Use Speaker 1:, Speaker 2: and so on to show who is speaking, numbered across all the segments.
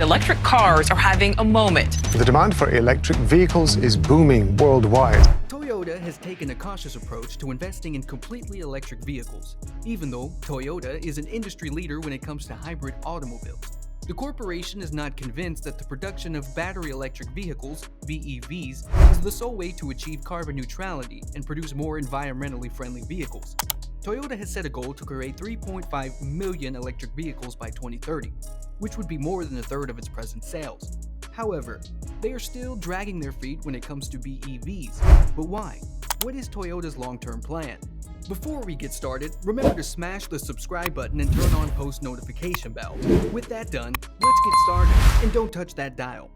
Speaker 1: electric cars are having a moment.
Speaker 2: The demand for electric vehicles is booming worldwide.
Speaker 3: Toyota has taken a cautious approach to investing in completely electric vehicles, even though Toyota is an industry leader when it comes to hybrid automobiles. The corporation is not convinced that the production of battery electric vehicles, BEVs, is the sole way to achieve carbon neutrality and produce more environmentally friendly vehicles. Toyota has set a goal to create 3.5 million electric vehicles by 2030, which would be more than a third of its present sales. However, they are still dragging their feet when it comes to BEVs. But why? What is Toyota's long-term plan? Before we get started, remember to smash the subscribe button and turn on post notification bell. With that done, let's get started, and don't touch that dial.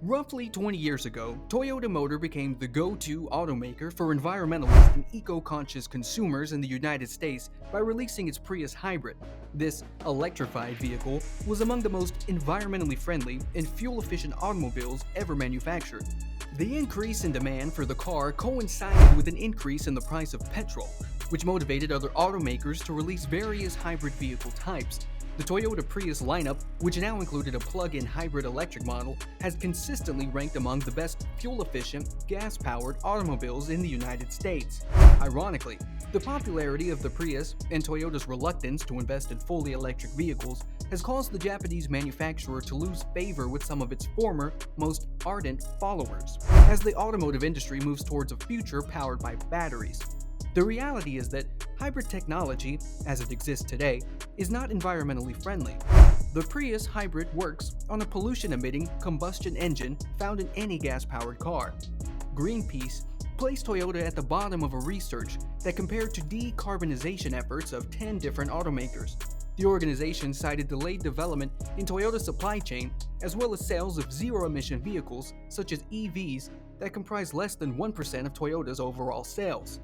Speaker 3: Roughly 20 years ago, Toyota Motor became the go-to automaker for environmentalist and eco-conscious consumers in the United States by releasing its Prius hybrid. This electrified vehicle was among the most environmentally friendly and fuel-efficient automobiles ever manufactured. The increase in demand for the car coincided with an increase in the price of petrol, which motivated other automakers to release various hybrid vehicle types. The Toyota Prius lineup, which now included a plug-in hybrid electric model, has consistently ranked among the best fuel-efficient, gas-powered automobiles in the United States. Ironically, the popularity of the Prius and Toyota's reluctance to invest in fully electric vehicles has caused the Japanese manufacturer to lose favor with some of its former, most ardent followers, as the automotive industry moves towards a future powered by batteries. The reality is that hybrid technology, as it exists today, is not environmentally friendly. The Prius hybrid works on a pollution-emitting combustion engine found in any gas-powered car. Greenpeace placed Toyota at the bottom of a research that compared to decarbonization efforts of 10 different automakers. The organization cited delayed development in Toyota's supply chain, as well as sales of zero-emission vehicles, such as EVs, that comprise less than 1% of Toyota's overall sales.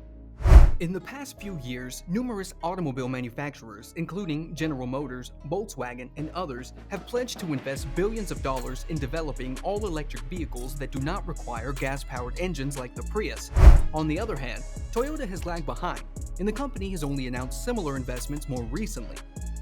Speaker 3: In the past few years, numerous automobile manufacturers, including General Motors, Volkswagen, and others, have pledged to invest billions of dollars in developing all-electric vehicles that do not require gas-powered engines like the Prius. On the other hand, Toyota has lagged behind, and the company has only announced similar investments more recently.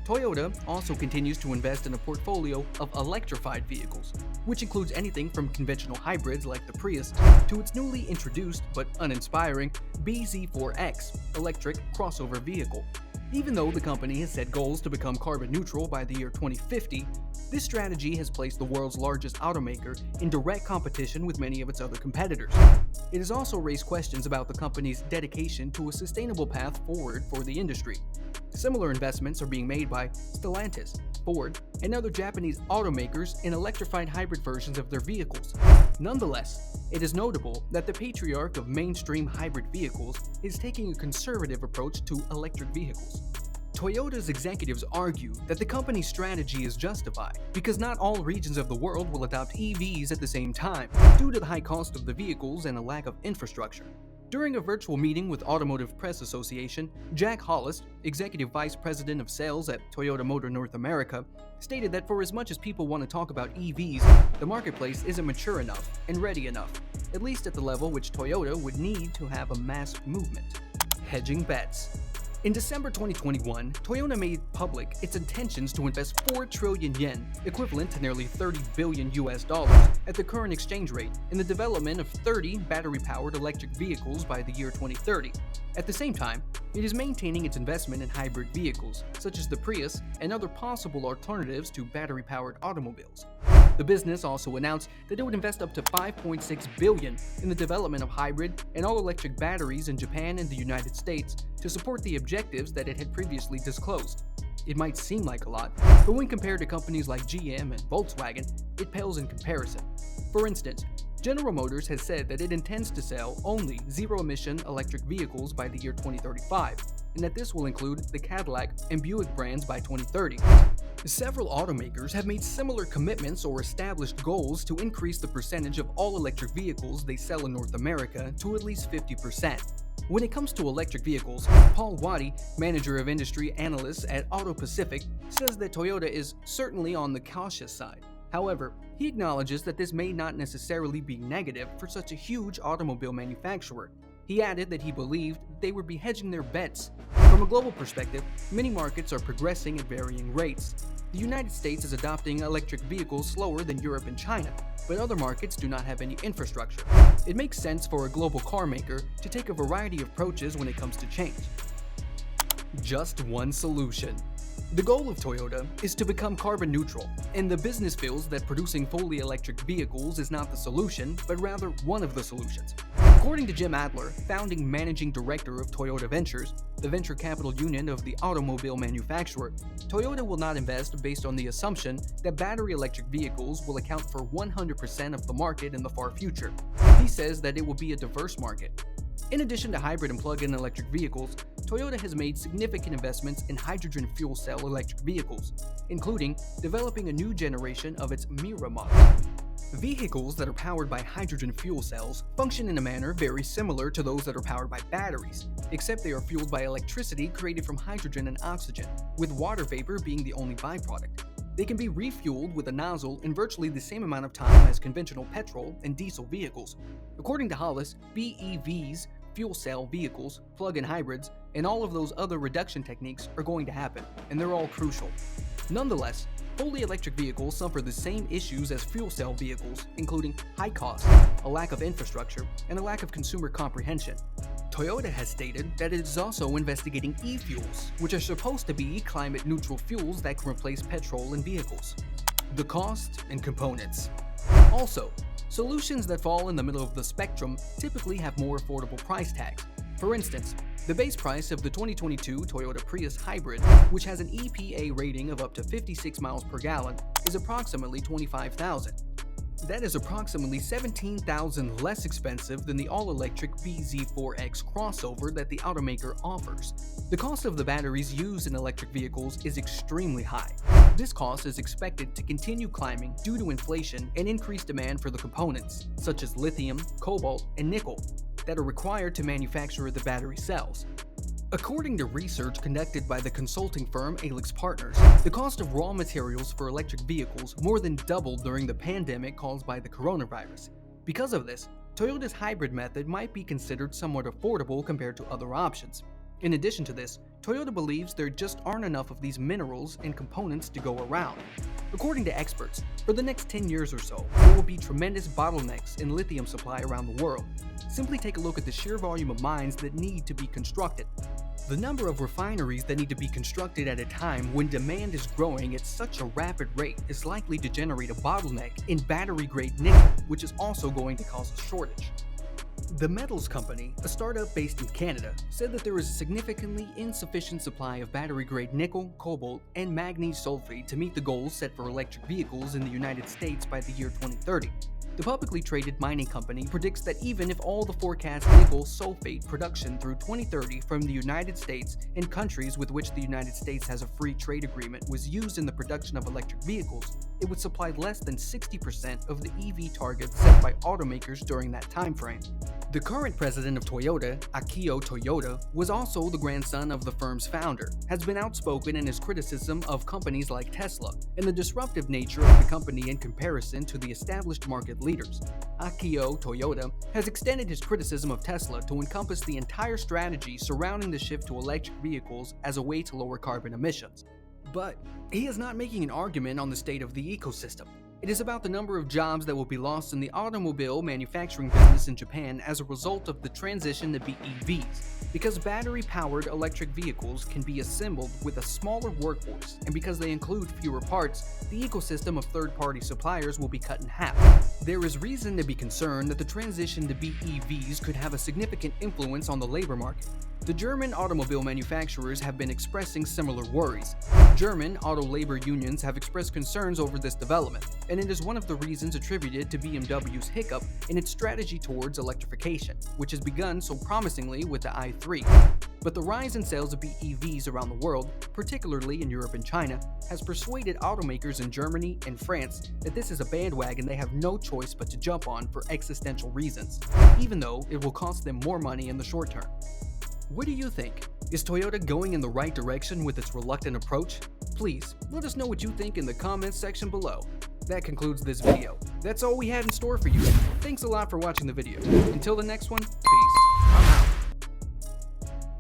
Speaker 3: Toyota also continues to invest in a portfolio of electrified vehicles, which includes anything from conventional hybrids like the Prius to its newly introduced but uninspiring bZ4X electric crossover vehicle. Even though the company has set goals to become carbon neutral by the year 2050, this strategy has placed the world's largest automaker in direct competition with many of its other competitors. It has also raised questions about the company's dedication to a sustainable path forward for the industry. Similar investments are being made by Stellantis, Ford, and other Japanese automakers in electrified hybrid versions of their vehicles. Nonetheless, it is notable that the patriarch of mainstream hybrid vehicles is taking a conservative approach to electric vehicles. Toyota's executives argue that the company's strategy is justified because not all regions of the world will adopt EVs at the same time due to the high cost of the vehicles and a lack of infrastructure. During a virtual meeting with Automotive Press Association, Jack Hollis, Executive Vice President of Sales at Toyota Motor North America, stated that for as much as people want to talk about EVs, the marketplace isn't mature enough and ready enough, at least at the level which Toyota would need to have a mass movement. Hedging bets. In December 2021, Toyota made public its intentions to invest 4 trillion yen, equivalent to nearly $30 billion at the current exchange rate, in the development of 30 battery-powered electric vehicles by the year 2030. At the same time, it is maintaining its investment in hybrid vehicles, such as the Prius and other possible alternatives to battery-powered automobiles. The business also announced that it would invest up to $5.6 billion in the development of hybrid and all-electric batteries in Japan and the United States to support the objectives that it had previously disclosed. It might seem like a lot, but when compared to companies like GM and Volkswagen, it pales in comparison. For instance, General Motors has said that it intends to sell only zero-emission electric vehicles by the year 2035, and that this will include the Cadillac and Buick brands by 2030. Several automakers have made similar commitments or established goals to increase the percentage of all electric vehicles they sell in North America to at least 50%. When it comes to electric vehicles, Paul Waddy, manager of industry analysts at Auto Pacific, says that Toyota is certainly on the cautious side. However, he acknowledges that this may not necessarily be negative for such a huge automobile manufacturer. He added that he believed they would be hedging their bets. From a global perspective, many markets are progressing at varying rates. The United States is adopting electric vehicles slower than Europe and China, but other markets do not have any infrastructure. It makes sense for a global car maker to take a variety of approaches when it comes to change. Just one solution. The goal of Toyota is to become carbon neutral, and the business feels that producing fully electric vehicles is not the solution, but rather one of the solutions. According to Jim Adler, founding managing director of Toyota Ventures, the venture capital unit of the automobile manufacturer, Toyota will not invest based on the assumption that battery electric vehicles will account for 100% of the market in the far future. He says that it will be a diverse market. In addition to hybrid and plug-in electric vehicles, Toyota has made significant investments in hydrogen fuel cell electric vehicles, including developing a new generation of its Mira model. Vehicles that are powered by hydrogen fuel cells function in a manner very similar to those that are powered by batteries, except they are fueled by electricity created from hydrogen and oxygen, with water vapor being the only byproduct. They can be refueled with a nozzle in virtually the same amount of time as conventional petrol and diesel vehicles. According to Hollis, BEVs, fuel cell vehicles, plug-in hybrids, and all of those other reduction techniques are going to happen, and they're all crucial. Nonetheless, fully electric vehicles suffer the same issues as fuel cell vehicles, including high costs, a lack of infrastructure, and a lack of consumer comprehension. Toyota has stated that it is also investigating e-fuels, which are supposed to be climate-neutral fuels that can replace petrol in vehicles. The cost and components. Also, solutions that fall in the middle of the spectrum typically have more affordable price tags. For instance, the base price of the 2022 Toyota Prius Hybrid, which has an EPA rating of up to 56 miles per gallon, is approximately $25,000. That is approximately $17,000 less expensive than the all-electric bZ4X crossover that the automaker offers. The cost of the batteries used in electric vehicles is extremely high. This cost is expected to continue climbing due to inflation and increased demand for the components, such as lithium, cobalt, and nickel, that are required to manufacture the battery cells. According to research conducted by the consulting firm Alix Partners, the cost of raw materials for electric vehicles more than doubled during the pandemic caused by the coronavirus. Because of this, Toyota's hybrid method might be considered somewhat affordable compared to other options. In addition to this, Toyota believes there just aren't enough of these minerals and components to go around. According to experts, for the next 10 years or so, there will be tremendous bottlenecks in lithium supply around the world. Simply take a look at the sheer volume of mines that need to be constructed. The number of refineries that need to be constructed at a time when demand is growing at such a rapid rate is likely to generate a bottleneck in battery-grade nickel, which is also going to cause a shortage. The Metals Company, a startup based in Canada, said that there is a significantly insufficient supply of battery-grade nickel, cobalt, and manganese sulfate to meet the goals set for electric vehicles in the United States by the year 2030. The publicly traded mining company predicts that even if all the forecast nickel sulfate production through 2030 from the United States and countries with which the United States has a free trade agreement was used in the production of electric vehicles, it would supply less than 60% of the EV targets set by automakers during that time frame. The current president of Toyota, Akio Toyoda, was also the grandson of the firm's founder, has been outspoken in his criticism of companies like Tesla and the disruptive nature of the company in comparison to the established market leaders. Akio Toyoda has extended his criticism of Tesla to encompass the entire strategy surrounding the shift to electric vehicles as a way to lower carbon emissions. But he is not making an argument on the state of the ecosystem. It is about the number of jobs that will be lost in the automobile manufacturing business in Japan as a result of the transition to BEVs. Because battery-powered electric vehicles can be assembled with a smaller workforce, and because they include fewer parts, the ecosystem of third-party suppliers will be cut in half. There is reason to be concerned that the transition to BEVs could have a significant influence on the labor market. The German automobile manufacturers have been expressing similar worries. German auto labor unions have expressed concerns over this development, and it is one of the reasons attributed to BMW's hiccup in its strategy towards electrification, which has begun so promisingly with the i3. But the rise in sales of BEVs around the world, particularly in Europe and China, has persuaded automakers in Germany and France that this is a bandwagon they have no choice but to jump on for existential reasons, even though it will cost them more money in the short term. What do you think? Is Toyota going in the right direction with its reluctant approach? Please, let us know what you think in the comments section below. That concludes this video. That's all we had in store for you. Thanks a lot for watching the video. Until the next one, peace.